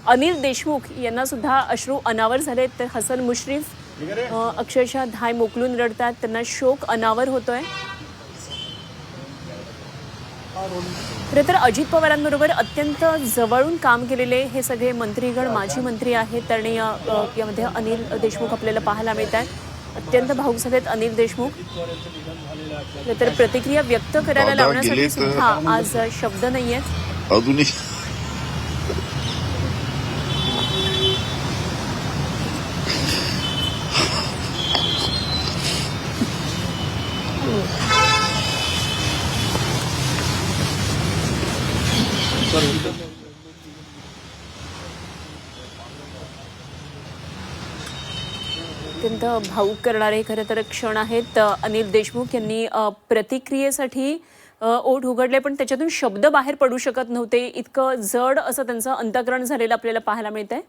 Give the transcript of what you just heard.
अनिल देशमुख यांना सुद्धा अश्रू अनावर झाले। तर हसन मुश्रीफ अक्षरशः धाय मोकलून रडतात, त्यांना शोक अनावर होतोय। खरं तर अजित पवारांबरोबर अत्यंत जवळून काम केलेले हे सगळे मंत्रीगण माजी मंत्री आहेत आणि यामध्ये अनिल देशमुख आपल्याला पाहायला मिळतात। अत्यंत भावूक झालेत अनिल देशमुख। तर प्रतिक्रिया व्यक्त करायला लावण्यासाठी सुद्धा आज शब्द नाहीयेत। अजूनही अत्यंत भावूक करणारे खरं तर क्षण आहेत। अनिल देशमुख यांनी प्रतिक्रियेसाठी ओठ उघडले, पण त्याच्यातून शब्द बाहेर पडू शकत नव्हते। इतकं जड असं त्यांचं अंतःकरण झालेलं आपल्याला पाहायला मिळतंय।